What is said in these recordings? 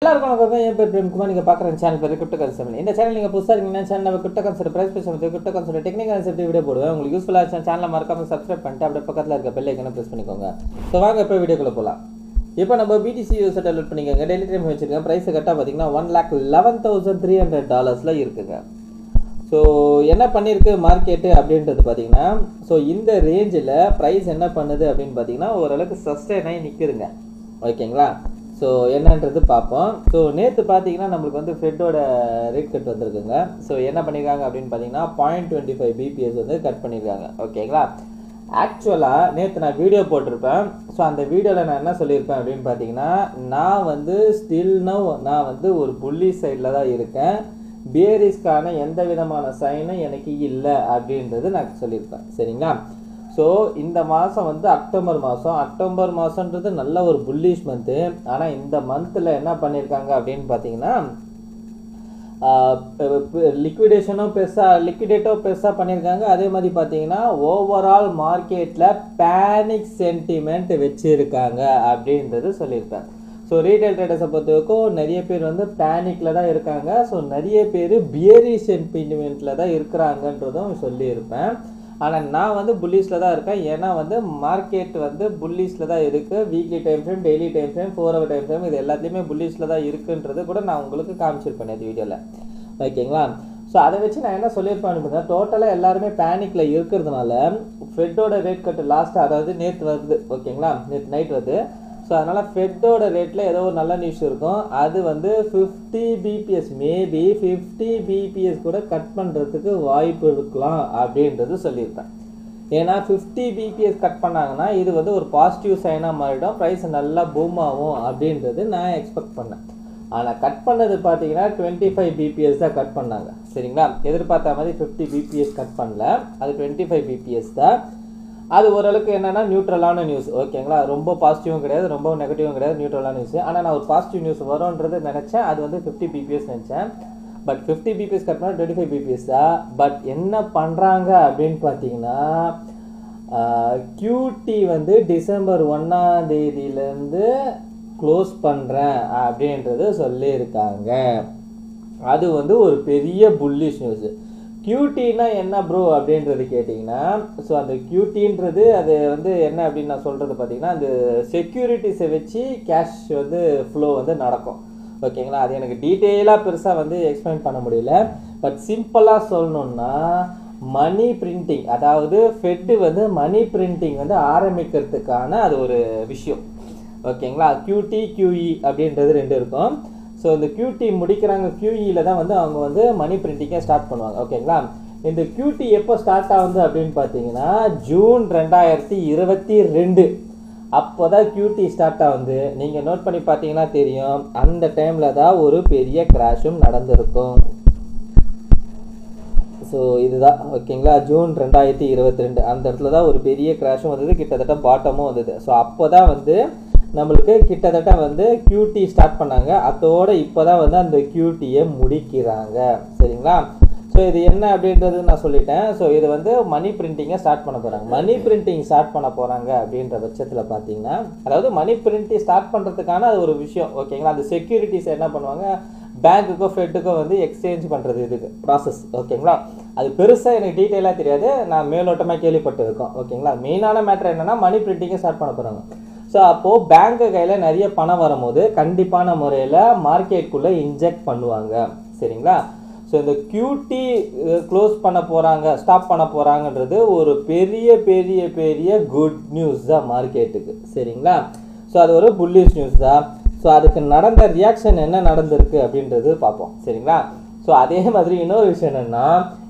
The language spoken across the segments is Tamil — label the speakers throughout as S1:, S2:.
S1: எல்லாருக்கும் வணக்கம். என் பேர் பிரேம்குமார். நீங்கள் பார்க்குற சேனல் பேர் கிரிப்டோ கான்செப்ட். இந்த சேனல் நீங்கள் புதுசாக இருக்கீங்கன்னா சேனல் கிரிப்டோ கான்செப்ட் பிரைஸ் பேச crypto concept technical concept video போடுவேன். உங்களுக்கு யூஸ்ஃபுல்லாக சேனலை மறக்காம சப்ஸ்கிரைப் பண்ணிட்டு அப்படியே பக்கத்தில் இருக்க பெல் ஐக்கனை ப்ரெஸ் பண்ணிக்கோங்க. ஸோ வாங்க இப்போ வீடியோக்குள்ளே போகலாம். இப்போ நம்ம பிடிசி யூஸ் டெவலப் பண்ணிக்கோங்க. டெய்லி டைம் வச்சுருக்கேன். ப்ரைஸ் கரெக்டாக பார்த்தீங்கன்னா $1,11,300 இருக்குங்க. ஸோ என்ன பண்ணியிருக்கு மார்க்கெட்டு அப்படின்றது பார்த்தீங்கன்னா, ஸோ இந்த ரேஞ்சில் ப்ரைஸ் என்ன பண்ணுது அப்படின்னு பார்த்தீங்கன்னா ஓரளவுக்கு சஸ்டெயின் ஆகி நிற்குதுங்க. ஓகேங்களா? ஸோ என்னன்றது பார்ப்போம். ஸோ நேற்று பார்த்தீங்கன்னா நம்மளுக்கு வந்து ஃபெட்டோட ரேட் கட் வந்திருக்குங்க. ஸோ என்ன பண்ணியிருக்காங்க அப்படின்னு பார்த்தீங்கன்னா 0.25 BPS வந்து கட் பண்ணியிருக்காங்க. ஓகேங்களா? ஆக்சுவலாக நேற்று நான் வீடியோ போட்டிருப்பேன். ஸோ அந்த வீடியோவில் நான் என்ன சொல்லியிருப்பேன் அப்படின்னு பார்த்தீங்கன்னா, நான் வந்து நான் வந்து ஒரு புள்ளி சைடில் தான் இருக்கேன். பேரிஸ்க்கான எந்த விதமான சைனும் எனக்கு இல்லை அப்படின்றது நான் சொல்லியிருப்பேன். சரிங்களா? ஸோ இந்த மாதம் வந்து அக்டோபர் மாதன்றது நல்ல ஒரு புல்லிஷ் மந்த்து. ஆனால் இந்த மந்தில் என்ன பண்ணியிருக்காங்க அப்படின்னு பார்த்தீங்கன்னா லிக்விடேட்டோ பெருசாக பண்ணியிருக்காங்க. அதே மாதிரி பார்த்தீங்கன்னா ஓவரால் மார்க்கெட்டில் பேனிக் சென்டிமெண்ட் வச்சுருக்காங்க அப்படின்றது சொல்லியிருப்பேன். ஸோ ரீட்டைல் ட்ரேடர்ஸை பொறுத்த வரைக்கும் நிறைய பேர் வந்து பேனிக்கில் தான் இருக்காங்க. ஸோ நிறைய பேர் பியரிஷ் சென்டிமெண்ட்டில் தான் இருக்கிறாங்கன்றதும் சொல்லியிருப்பேன். ஆனால் நான் வந்து புல்லிஷில் தான் இருக்கேன். ஏன்னா வந்து மார்க்கெட் வந்து புல்லிஷில் தான் இருக்குது. Weekly time frame, daily time frame, 4 hour time frame, இது எல்லாத்துலேயுமே புல்லிஷில் தான் இருக்குன்றது கூட நான் உங்களுக்கு காமிச்சிருப்பேன் இந்த வீடியோவில். ஓகேங்களா? ஸோ அதை வச்சு நான் என்ன சொல்லியிருப்பேன் அப்படின்னா, டோட்டலாக எல்லாருமே பேனிக்கில் இருக்கிறதுனால ஃபெட்டோட ரேட் கட்டு லாஸ்ட்டாக, அதாவது நேற்று வருது. ஓகேங்களா? நேற்று நைட் வருது. ஸோ அதனால் ஃபெட்டோட ரேட்டில் ஏதோ ஒரு நல்ல நியூஸ் இருக்கும். அது வந்து 50 BPS, மேபி 50 BPS கூட கட் பண்ணுறதுக்கு வாய்ப்பு இருக்கலாம் அப்படின்றது சொல்லியிருப்பேன். ஏன்னா 50 BPS கட் பண்ணாங்கன்னா இது வந்து ஒரு பாசிட்டிவ் சைனாக மாறிடும், ப்ரைஸ் நல்லா பூம் ஆகும் அப்படின்றது நான் எக்ஸ்பெக்ட் பண்ணேன். ஆனால் கட் பண்ணது பார்த்தீங்கன்னா 25 BPS தான் கட் பண்ணாங்க. சரிங்களா? எதிர்பார்த்த மாதிரி 50 BPS கட் பண்ணல. அது 25 BPS தான். அது ஓரளவுக்கு என்னென்னா நியூட்ரலான நியூஸ். ஓகேங்களா? ரொம்ப பாசிட்டிவும் கிடையாது, ரொம்ப நெகட்டிவும் கிடையாது, நியூட்ரலான நியூஸ். ஆனால் நான் ஒரு பாசிட்டிவ் நியூஸ் வரும்ன்றது நினச்சேன். அது வந்து 50 BPS நினச்சேன். பட் 50 BPS கட் பண்ணால் 25 BPS தான். பட் என்ன பண்ணுறாங்க அப்படின்னு பார்த்தீங்கன்னா, QT வந்து டிசம்பர் 1ஆம் தேதியிலேருந்து க்ளோஸ் பண்ணுறேன் அப்படின்றது சொல்லியிருக்காங்க. அது வந்து ஒரு பெரிய புல்லிஷ் நியூஸு. QTனா என்ன ப்ரோ அப்படின்றது கேட்டிங்கன்னா, ஸோ அந்த QTன்றது அது வந்து என்ன அப்படின்னு நான் சொல்கிறது பார்த்தீங்கன்னா, அந்த செக்யூரிட்டிஸை வச்சு கேஷ் வந்து ஃப்ளோ வந்து நடக்கும். ஓகேங்களா? அது எனக்கு டீட்டெயிலாக பெருசாக வந்து எக்ஸ்பிளைன் பண்ண முடியல. பட் சிம்பிளாக சொல்லணுன்னா மணி பிரிண்டிங், அதாவது ஃபெட்டு வந்து மணி பிரிண்டிங் வந்து ஆரம்பிக்கிறதுக்கான அது ஒரு விஷயம். ஓகேங்களா? QT QE அப்படின்றது ரெண்டு இருக்கும். ஸோ இந்த QT முடிக்கிறாங்க, QEயில் தான் வந்து அவங்க வந்து மணி பிரிண்டிங்கை ஸ்டார்ட் பண்ணுவாங்க. ஓகேங்களா? இந்த QT எப்போ ஸ்டார்ட் ஆகுது அப்படின்னு பார்த்தீங்கன்னா ஜூன் 2022 அப்போ தான் QT ஸ்டார்ட் ஆகுது. நீங்கள் நோட் பண்ணி பார்த்தீங்கன்னா தெரியும், அந்த டைமில் தான் ஒரு பெரிய கிராஷும் நடந்திருக்கும். ஸோ இதுதான். ஓகேங்களா? ஜூன் 2022 அந்த இடத்துல தான் ஒரு பெரிய கிராஷும் வந்தது, கிட்டத்தட்ட பாட்டமும் வந்தது. ஸோ அப்போ தான் வந்து நம்மளுக்கு கிட்டத்தட்ட வந்து QT ஸ்டார்ட் பண்ணாங்க. அதோடு இப்போ தான் வந்து அந்த QTயை முடிக்கிறாங்க. சரிங்களா? ஸோ இது என்ன அப்படின்றது நான் சொல்லிட்டேன். ஸோ இது வந்து மணி பிரிண்டிங்கை ஸ்டார்ட் பண்ண போகிறாங்க. மணி பிரிண்டிங் ஸ்டார்ட் பண்ண போகிறாங்க அப்படின்ற பட்சத்தில் பார்த்தீங்கன்னா, அதாவது மணி பிரிண்டிங் ஸ்டார்ட் பண்ணுறதுக்கான அது ஒரு விஷயம். ஓகேங்களா? அந்த செக்யூரிட்டிஸ் என்ன பண்ணுவாங்க, பேங்க்குக்கோ ஃபெட்டுக்கோ வந்து எக்ஸ்சேஞ்ச் பண்ணுறது இதுக்கு ப்ராசஸ். ஓகேங்களா? அது பெருசாக எனக்கு டீட்டெயிலாக தெரியாது, நான் மேலோட்டமாக கேள்விப்பட்டு இருக்கோம். ஓகேங்களா? மெயினான மேட்டர் என்னென்னா மணி பிரிண்டிங்கை ஸ்டார்ட் பண்ண போகிறாங்க. ஸோ அப்போது பேங்க்கு கையில் நிறைய பணம் வரும்போது கண்டிப்பான முறையில் மார்க்கெட்டுக்குள்ளே இன்ஜெக்ட் பண்ணுவாங்க. சரிங்களா? ஸோ இந்த QT க்ளோஸ் பண்ண போகிறாங்க, ஸ்டாப் பண்ண போகிறாங்கன்றது ஒரு பெரிய பெரிய பெரிய குட் நியூஸ் தான் மார்க்கெட்டுக்கு. சரிங்களா? ஸோ அது ஒரு புல்லிஷ் நியூஸ் தான். ஸோ அதுக்கு நடந்த ரியாக்ஷன் என்ன நடந்திருக்கு அப்படின்றது பார்ப்போம். சரிங்களா? ஸோ அதே மாதிரி இன்னொரு விஷயம் என்னென்னா,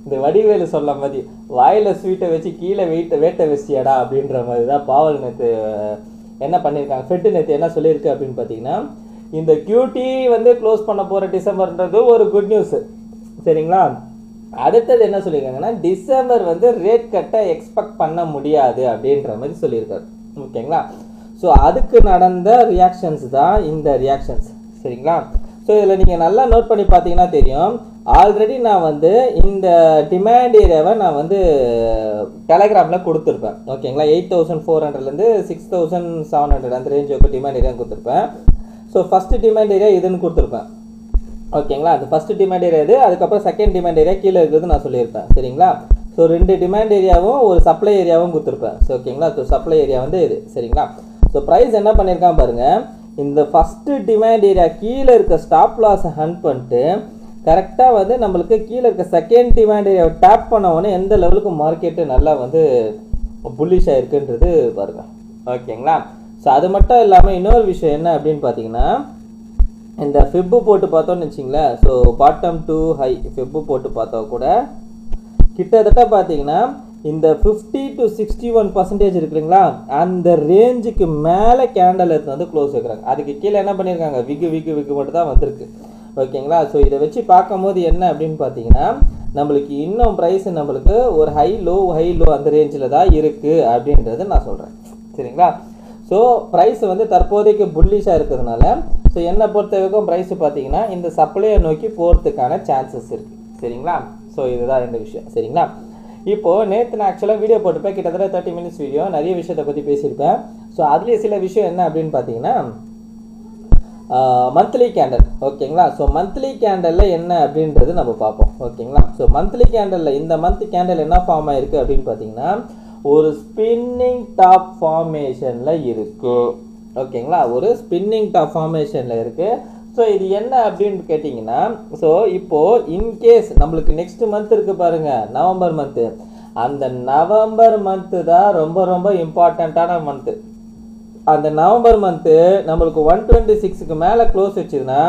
S1: இந்த வடிவேலு சொல்ல மாதிரி வாயில் ஸ்வீட்டை வச்சு கீழே வேட்டை வச்சியாடா அப்படின்ற மாதிரி தான் பாவல் நேற்று என்ன பண்ணியிருக்காங்க. ஃபெட்டு நேற்று என்ன சொல்லியிருக்கு அப்படின்னு பார்த்தீங்கன்னா, இந்த QT வந்து க்ளோஸ் பண்ண போகிற டிசம்பர்ன்றது ஒரு குட் நியூஸு. சரிங்களா? அடுத்தது என்ன சொல்லியிருக்காங்கன்னா, டிசம்பர் வந்து ரேட் கட்டை எக்ஸ்பெக்ட் பண்ண முடியாது அப்படின்ற மாதிரி சொல்லியிருக்காரு. ஓகேங்களா? ஸோ அதுக்கு நடந்த ரியாக்ஷன்ஸ் தான் இந்த ரியாக்ஷன்ஸ். சரிங்களா? ஸோ இதில் நீங்கள் நல்லா நோட் பண்ணி பார்த்தீங்கன்னா தெரியும், ஆல்ரெடி நான் வந்து இந்த டிமாண்ட் ஏரியாவை நான் வந்து டெலகிராமில் கொடுத்துருப்பேன். ஓகேங்களா? 8400லேருந்து 6700 அந்த ரேஞ்சுக்கு டிமாண்ட் ஏரியா கொடுத்துருப்பேன். ஸோ ஃபஸ்ட்டு டிமாண்ட் ஏரியா இதுன்னு கொடுத்துருப்பேன் ஓகேங்களா. அது ஃபஸ்ட்டு டிமாண்ட் ஏரியா இது, அதுக்கப்புறம் செகண்ட் டிமாண்ட் ஏரியா கீழே இருக்கிறது நான் சொல்லியிருப்பேன் சரிங்களா. ஸோ 2 டிமாண்ட் ஏரியாவும் ஒரு சப்ளை ஏரியாவும் கொடுத்துருப்பேன். ஸோ ஓகேங்களா. ஸோ சப்ளை ஏரியா வந்து இது சரிங்களா. ஸோ ப்ரைஸ் என்ன பண்ணியிருக்கான் பாருங்கள், இந்த ஃபஸ்ட்டு டிமாண்ட் ஏரியா கீழே இருக்க ஸ்டாப் லாஸை ஹண்ட் பண்ணிட்டு கரெக்டாக வந்து நம்மளுக்கு கீழே இருக்க செகண்ட் டிமாண்ட் ஏரியாவை டேப் பண்ண உடனே எந்த லெவலுக்கு மார்க்கெட்டு நல்லா வந்து புல்லிஷ் ஆகிருக்குன்றது பாருங்கள் ஓகேங்களா. ஸோ அது மட்டும் இல்லாமல் இன்னொரு விஷயம் என்ன அப்படின்னு பார்த்தீங்கன்னா, இந்த ஃபிப்பு போட்டு பார்த்தோன்னு வச்சிங்களேன். ஸோ பாட்டம் டு ஹை ஃபிப்பு போட்டு பார்த்தா கூட கிட்டத்தட்ட பார்த்தீங்கன்னா இந்த 50 to 61% இருக்குங்களா, அந்த ரேஞ்சுக்கு மேலே கேண்டல் எடுத்து வந்து க்ளோஸ் வைக்கிறாங்க. அதுக்கு கீழே என்ன பண்ணியிருக்காங்க, விக்கு மட்டும் தான் வந்திருக்கு ஓகேங்களா. ஸோ இதை வச்சு பார்க்கும்போது என்ன அப்படின்னு பார்த்தீங்கன்னா, நம்மளுக்கு இன்னும் ப்ரைஸ் நம்மளுக்கு ஒரு ஹை லோ அந்த ரேஞ்சில் தான் இருக்குது அப்படின்றது நான் சொல்கிறேன் சரிங்களா. ஸோ ப்ரைஸ் வந்து தற்போதைக்கு புல்லிஷாக இருக்கிறதுனால ஸோ என்னை பொறுத்த வரைக்கும் ப்ரைஸ் பார்த்தீங்கன்னா இந்த சப்ளையை நோக்கி போகிறதுக்கான சான்சஸ் இருக்குது சரிங்களா. ஸோ இதுதான் இந்த விஷயம் சரிங்களா. இப்போது நேற்று நான் ஆக்சுவலாக வீடியோ போட்டுப்பேன், கிட்டத்தட்ட 30 minutes வீடியோ, நிறைய விஷயத்தை பற்றி பேசியிருப்பேன். ஸோ அதுலேயே சில விஷயம் என்ன அப்படின்னு பார்த்தீங்கன்னா மந்த்லி கேண்டல் ஓகேங்களா. ஸோ மந்த்லி கேண்டலில் என்ன அப்படின்றது நம்ம பார்ப்போம் ஓகேங்களா. ஸோ மந்த்லி கேண்டலில் இந்த மந்த் கேண்டல் என்ன ஃபார்ம் ஆகிருக்கு அப்படின்னு பார்த்தீங்கன்னா ஒரு ஸ்பின்னிங் டாப் ஃபார்மேஷனில் இருக்குது ஓகேங்களா. ஒரு ஸ்பின்னிங் டாப் ஃபார்மேஷனில் இருக்குது. ஸோ இது என்ன அப்படின்னு கேட்டிங்கன்னா, ஸோ இப்போது இன்கேஸ் நம்மளுக்கு நெக்ஸ்ட் மந்த் இருக்குது பாருங்கள், நவம்பர் மந்த்து. அந்த நவம்பர் மந்த்து தான் ரொம்ப இம்பார்ட்டண்ட்டான மந்த்து. அந்த நவம்பர் மந்த்து நம்மளுக்கு 126க்கு மேலே க்ளோஸ் வச்சுதுன்னா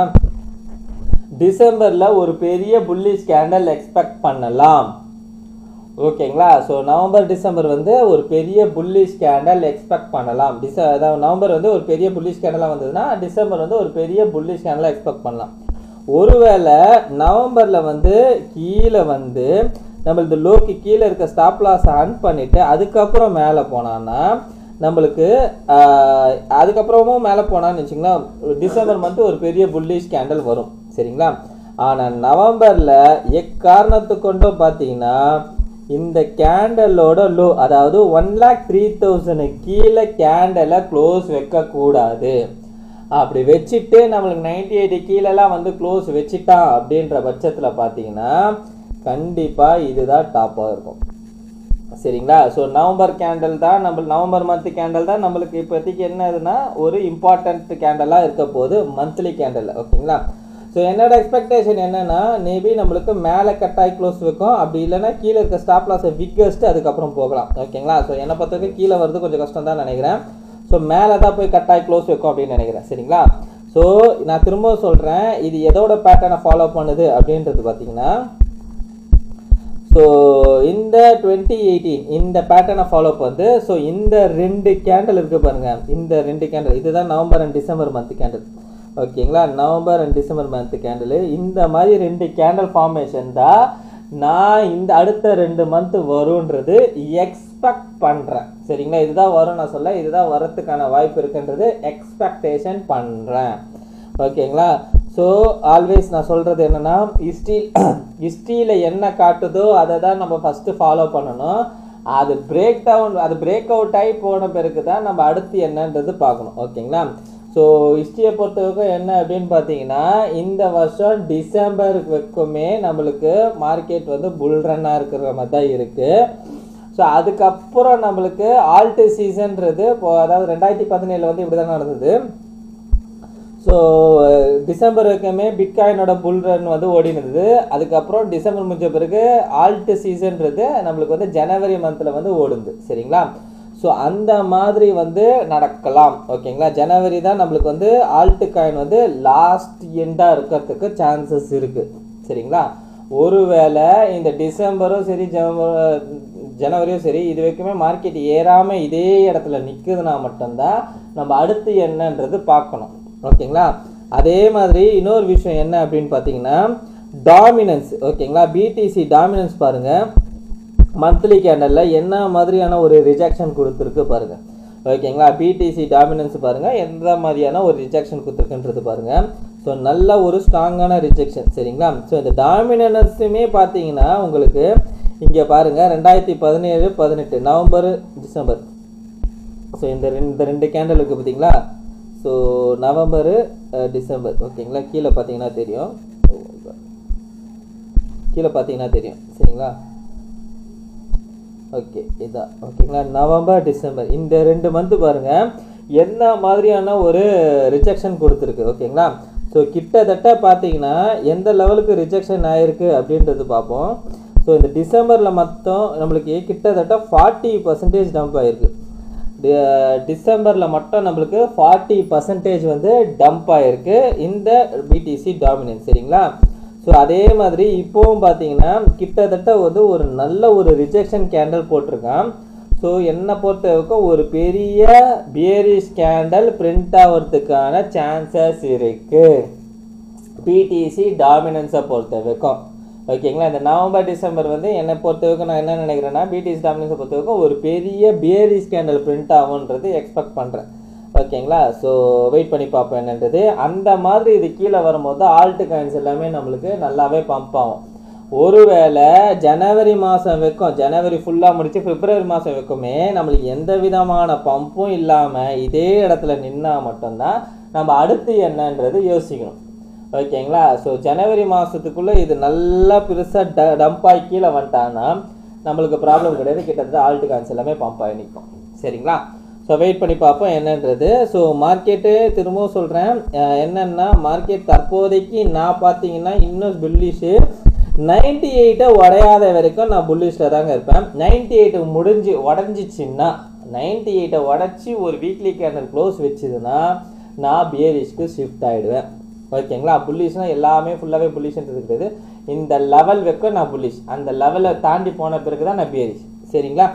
S1: டிசம்பரில் ஒரு பெரிய புல்லிஷ் கேண்டல் எக்ஸ்பெக்ட் பண்ணலாம் ஓகேங்களா. ஸோ நவம்பர் டிசம்பர் வந்து ஒரு பெரிய புல்லிஷ் கேண்டல் எக்ஸ்பெக்ட் பண்ணலாம். அதாவது நவம்பர் வந்து ஒரு பெரிய புல்லிஷ் கேண்டலாக வந்ததுன்னா டிசம்பர் வந்து ஒரு பெரிய புல்லிஷ் கேண்டலாக எக்ஸ்பெக்ட் பண்ணலாம். ஒருவேளை நவம்பரில் வந்து கீழே வந்து நம்மளது லோக்கு கீழே இருக்க ஸ்டாப் லாஸ் ஆன் பண்ணிவிட்டு அதுக்கப்புறம் மேலே போனான்னா நம்மளுக்கு அதுக்கப்புறமும் மேலே போனான்னு வச்சிங்கன்னா டிசம்பர் மந்த்து ஒரு பெரிய புல்லிஷ் கேண்டல் வரும் சரிங்களா. ஆனால் நவம்பரில் எக்காரணத்து கொண்டும் பார்த்தீங்கன்னா இந்த கேண்டலோட லோ அதாவது 1,03,000 கீழே கேண்டலை க்ளோஸ் வைக்கக்கூடாது. அப்படி வச்சுட்டு நம்மளுக்கு 98 கீழெல்லாம் வந்து க்ளோஸ் வச்சுட்டான் அப்படின்ற பட்சத்தில் பார்த்தீங்கன்னா கண்டிப்பாக இதுதான் டாப்பாக இருக்கும் சரிங்களா. ஸோ நவம்பர் கேண்டல் தான் நவம்பர் மந்த் கேண்டல் தான் நம்மளுக்கு இப்போதைக்கு என்னதுன்னா ஒரு இம்பார்ட்டண்ட் கேண்டலாக இருக்க போது மந்த்லி கேண்டல் ஓகேங்களா. ஸோ என்னோட எக்ஸ்பெக்டேஷன் என்னென்னா மேபி நம்மளுக்கு மேலே கட்டாய் க்ளோஸ் வைக்கும், அப்படி இல்லைன்னா கீழே இருக்க ஸ்டாப் லாஸை விக்கஸ்ட்டு அதுக்கப்புறம் போகலாம் ஓகேங்களா. ஸோ என்னை பொறுத்தவரைக்கும் கீழே வருது கொஞ்சம் கஷ்டம் தான் நினைக்கிறேன். ஸோ மேலே தான் போய் கட்டாய் க்ளோஸ் வைக்கும் அப்படின்னு நினைக்கிறேன் சரிங்களா. ஸோ நான் திரும்ப சொல்கிறேன், இது எதோட பேட்டர்னை ஃபாலோ பண்ணுது அப்படின்றது பார்த்தீங்கன்னா ஸோ இந்த 2018 இந்த பேட்டர்னை ஃபாலோ பண்ணுது. ஸோ இந்த 2 கேண்டல் இருக்குது பாருங்கள், இந்த 2 கேண்டல் இதுதான் November and December month candle ஓகேங்களா. November and December month candle இந்த மாதிரி 2 கேண்டல் ஃபார்மேஷன் தான் நான் இந்த அடுத்த 2 மந்த் வரும்ன்றது எக்ஸ்பெக்ட் பண்ணுறேன் சரிங்களா. இதுதான் வரும் நான் சொல்ல, இதுதான் வரத்துக்கான வாய்ப்பு இருக்குன்றது எக்ஸ்பெக்டேஷன் பண்ணுறேன் ஓகேங்களா. ஸோ ஆல்வேஸ் நான் சொல்கிறது என்னென்னா ஹிஸ்ட்ரியில் என்ன காட்டுதோ அதை தான் நம்ம ஃபஸ்ட்டு ஃபாலோ பண்ணணும். அது பிரேக் அவுட் ஆகி போன பிறகு தான் நம்ம அடுத்து என்னன்றது பார்க்கணும் ஓகேங்களா. ஸோ ஹிஸ்ட்ரியை பொறுத்தவரைக்கும் என்ன அப்படின்னு பார்த்தீங்கன்னா இந்த வருஷம் டிசம்பர் வரைக்குமே நம்மளுக்கு மார்க்கெட் வந்து புல் ரன்னாக இருக்கிற மாதிரி தான் இருக்குது. ஸோ அதுக்கப்புறம் நம்மளுக்கு ஆல்ட் சீசன்றது அதாவது 2017 வந்து இப்படி தான் நடந்தது. ஸோ டிசம்பர் வரைக்குமே பிட்காயினோட புல் ரன் வந்து ஓடினது. அதுக்கப்புறம் டிசம்பர் முடிஞ்ச பிறகு ஆல்ட் சீசன்றது நம்மளுக்கு வந்து ஜனவரி மந்தில் வந்து ஓடுது சரிங்களா. ஸோ அந்த மாதிரி வந்து நடக்கலாம் ஓகேங்களா. ஜனவரி தான் நம்மளுக்கு வந்து ஆல்ட் காயின் வந்து லாஸ்ட் எண்டாக இருக்கிறதுக்கு சான்சஸ் இருக்குது சரிங்களா. ஒருவேளை இந்த டிசம்பரும் சரி ஜனவரியும் சரி இது வரைக்குமே மார்க்கெட் ஏறாமல் இதே இடத்துல நிற்குதுன்னா மட்டும்தான் நம்ம அடுத்து என்னன்றது பார்க்கணும் ஓகேங்களா. அதே மாதிரி இன்னொரு விஷயம் என்ன அப்படின்னு பார்த்தீங்கன்னா டாமினன்ஸ் ஓகேங்களா. பிடிசி டாமினன்ஸ் பாருங்கள், மந்த்லி கேண்டலில் என்ன மாதிரியான ஒரு ரிஜெக்ஷன் கொடுத்துருக்கு பாருங்கள் ஓகேங்களா. பிடிசி டாமினன்ஸ் பாருங்கள் எந்த மாதிரியான ஒரு ரிஜெக்ஷன் கொடுத்துருக்குன்றது பாருங்கள். ஸோ நல்ல ஒரு ஸ்ட்ராங்கான ரிஜெக்ஷன் சரிங்களா. ஸோ இந்த டாமினன்ஸுமே பார்த்தீங்கன்னா உங்களுக்கு இங்கே பாருங்கள் 2017, 18 நவம்பர் டிசம்பர். ஸோ இந்த 2 கேண்டல் இருக்குது பார்த்தீங்களா. ஸோ நவம்பரு டிசம்பர் ஓகேங்களா. கீழே பார்த்தீங்கன்னா தெரியும், கீழே பார்த்தீங்கன்னா தெரியும் சரிங்களா. ஓகே இதான் ஓகேங்களா. நவம்பர் டிசம்பர் இந்த 2 மந்த்து பாருங்கள் என்ன மாதிரியான ஒரு ரிஜெக்ஷன் கொடுத்துருக்கு ஓகேங்களா. ஸோ கிட்டத்தட்ட பார்த்தீங்கன்னா எந்த லெவலுக்கு ரிஜெக்ஷன் ஆகிருக்கு அப்படின்றது பார்ப்போம். ஸோ இந்த டிசம்பரில் மொத்தம் நம்மளுக்கு கிட்டத்தட்ட 40% டம்ப் ஆகிருக்கு. டிசம்பரில் மட்டும் நம்மளுக்கு 40% வந்து டம்ப் ஆகிருக்கு இந்த பிடிசி டாமினன்ஸ் சரிங்களா. ஸோ அதே மாதிரி இப்போவும் பார்த்தீங்கன்னா கிட்டத்தட்ட வந்து ஒரு நல்ல ஒரு ரிஜெக்ஷன் கேண்டல் போட்டிருக்கான். ஸோ என்னை பொறுத்த வரைக்கும் ஒரு பெரிய பியரிஷ் கேண்டல் பிரிண்ட் ஆகிறதுக்கான சான்சஸ் இருக்குது பிடிசி டாமினன்ஸை பொறுத்த வரைக்கும் ஓகேங்களா. இந்த நவம்பர் டிசம்பர் வந்து என்னை பொறுத்த வரைக்கும் நான் என்ன நினைக்கிறேன்னா பிடிசி டாமினன்ஸை பொறுத்த வரைக்கும் ஒரு பெரிய பியரிஷ் கேண்டல் பிரிண்ட் ஆகுன்றது எக்ஸ்பெக்ட் பண்ணுறேன் ஓகேங்களா. ஸோ வெயிட் பண்ணி பார்ப்போம் என்னன்றது. அந்த மாதிரி இது கீழே வரும்போது ஆல்ட் காயின்ஸ் எல்லாமே நம்மளுக்கு நல்லாவே பம்ப் ஆகும். ஒருவேளை ஜனவரி மாதம் வைக்கும், ஜனவரி ஃபுல்லாக முடித்து பிப்ரவரி மாதம் வைக்குமே நம்மளுக்கு எந்த விதமான பம்பும் இல்லாமல் இதே இடத்துல நின்னால் மட்டும்தான் நம்ம அடுத்து என்னன்றது யோசிக்கணும் ஓகேங்களா. ஸோ ஜனவரி மாதத்துக்குள்ளே இது நல்லா பெருசாக டம்பாகி கீழே வந்துட்டாங்கன்னா நம்மளுக்கு ப்ராப்ளம் கிடையாது. கிட்டத்தட்ட ஆல்ட் காயின்ஸ் எல்லாமே பம்ப் ஆகி நிற்கும் சரிங்களா. ஸோ வெயிட் பண்ணி பார்ப்போம் என்னன்றது. ஸோ மார்க்கெட்டு திரும்பவும் சொல்கிறேன் என்னென்னா மார்க்கெட் தற்போதைக்கு நான் பார்த்தீங்கன்னா இன்னும் புல்லிஷு 98 உடையாத வரைக்கும் நான் புல்லிஷில் தாங்க இருப்பேன். 98 உடஞ்சிச்சின்னா 98 உடச்சி ஒரு வீக்லி கேண்டல் க்ளோஸ் வச்சுதுன்னா நான் பியரிஷ்க்கு ஷிஃப்ட் ஆகிடுவேன் ஓகேங்களா. புல்லிஷ்னால் எல்லாமே ஃபுல்லாகவே புல்லிஷ்ன்றது கிடையாது. இந்த லெவல் வைக்க நான் புல்லிஷ், அந்த லெவலை தாண்டி போன பிறகு தான் நான் பியரிஷ் சரிங்களா.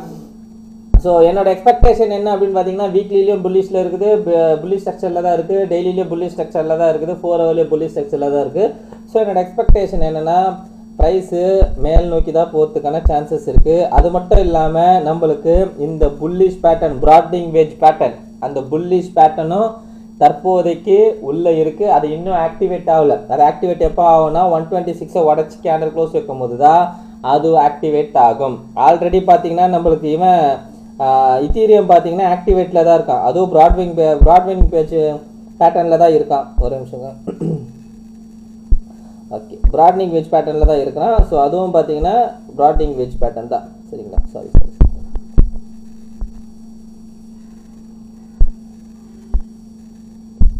S1: ஸோ என்னோட எக்ஸ்பெக்டேஷன் என்ன அப்படின்னு பார்த்தீங்கன்னா வீக்லிலையும் புல்லிஷில் இருக்குது, புல்லிஷ் ஸ்ட்ரக்சரில் தான் இருக்குது, டெய்லிலையும் புல்லிஷ் ஸ்ட்ரக்சரில் தான் இருக்குது, 4 ஹவர்லேயும் புல்லிஷ் ஸ்ட்ரக்சரில் தான் இருக்குது. ஸோ என்னோட எக்ஸ்பெக்டேஷன் என்னென்னா ப்ரைஸு மேல் நோக்கி தான் போகிறதுக்கான சான்சஸ் இருக்குது. அது மட்டும் இல்லாமல் நம்மளுக்கு இந்த புல்லிஷ் பேட்டர்ன் ப்ராட்னிங் வேஜ் பேட்டர்ன் அந்த புல்லிஷ் பேட்டர்னும் தற்போதைக்கு உள்ளே இருக்குது. அது இன்னும் ஆக்டிவேட் ஆகலை. அது ஆக்டிவேட் எப்போ ஆகும்னா 126 உடச்சி கேண்டல் க்ளோஸ் வைக்கும் போது தான் அது ஆக்டிவேட் ஆகும். ஆல்ரெடி பார்த்தீங்கன்னா நம்மளுக்கு இவன் இத்தீரியம் பார்த்தீங்கன்னா ஆக்டிவேட்டில் தான் இருக்கான். அதுவும் ப்ராட்விங் பேஜ் பேட்டர்னில் தான் இருக்கான். ஒரு நிமிஷங்க. ஓகே ப்ராட்னிங் வெஜ் பேட்டர்னில் தான் இருக்கிறான். ஸோ அதுவும் பார்த்தீங்கன்னா ப்ராட்னிங் வெஜ் பேட்டர்ன் தான் சரிங்களா. Sorry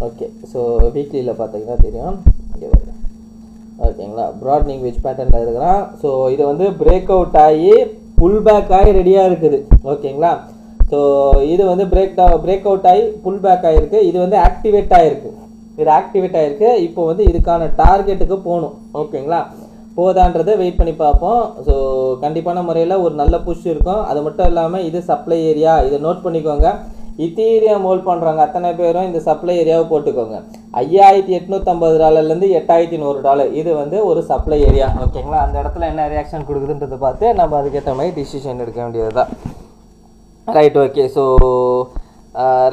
S1: okay. ஸோ வீக்லியில் பார்த்தீங்கன்னா தெரியும் இங்கே வருது ஓகேங்களா. ப்ராட்னிங் வெஜ் பேட்டர்னில் இருக்கிறான். ஸோ இது வந்து பிரேக் அவுட் ஆகி புல் பேக் ஆகி ரெடியாக இருக்குது ஓகேங்களா. ஸோ இது வந்து பிரேக் அவுட் ஆகி புல் பேக் ஆகிருக்கு. இது வந்து ஆக்டிவேட் ஆகிருக்கு. இது ஆக்டிவேட் ஆகிருக்கு. இப்போ வந்து இதுக்கான டார்கெட்டுக்கு போகணும் ஓகேங்களா. போதான்றதை வெயிட் பண்ணி பார்ப்போம். ஸோ கண்டிப்பான முறையில் ஒரு நல்ல புஷ் இருக்கும். அது மட்டும் இல்லாமல் இது சப்ளை ஏரியா, இதை நோட் பண்ணிக்கோங்க. இத்தீரியம் ஹோல்ட் பண்ணுறாங்க அத்தனை பேரும் இந்த சப்ளை ஏரியாவை போட்டுக்கோங்க. $5850 $8100 இது வந்து ஒரு சப்ளை ஏரியா ஓகேங்களா. அந்த இடத்துல என்ன ரியாக்ஷன் கொடுக்குதுன்றதை பார்த்து நம்ம அதுக்கேற்ற மாதிரி டிசிஷன் எடுக்க வேண்டியது தான். Right okay. So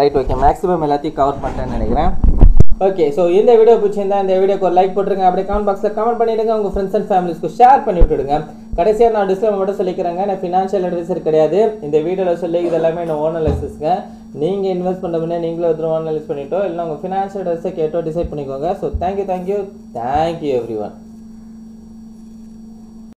S1: right okay maximum எல்லாத்தையும் கவர் பண்ணிட்டேன்னு நினைக்கிறேன். ஓகே. ஸோ இந்த வீடியோ பிடிச்சிருந்தா இந்த வீடியோக்கு ஒரு லைக் போட்டுருங்க. அப்படியே கமெண்ட் பாக்ஸில் கமெண்ட் பண்ணிவிடுங்க. உங்கள் ஃப்ரெண்ட்ஸ் அண்ட் ஃபேமிலிஸ்க்கு ஷேர் பண்ணி விட்டுடுங்க. கடைசியாக நான் டிஸ்க்ளைமர் மட்டும் சொல்லிக்கிறேங்க, நான் ஃபினான்ஷியல் அட்வைசர் கிடையாது. இந்த வீடியோவில் சொல்லி இதெல்லாமே நான் ஓன் அனாலிசிஸ்ங்க. நீங்கள் இன்வெஸ்ட் பண்ண முன்னே நீங்களும் ஒருத்தர் ஓன் அனாலிஸ் பண்ணிட்டோ இல்லை உங்கள் ஃபினான்ஷியல் அட்வைஸை கேட்டோ டிசைட் பண்ணிக்கோங்க. So thank you every one.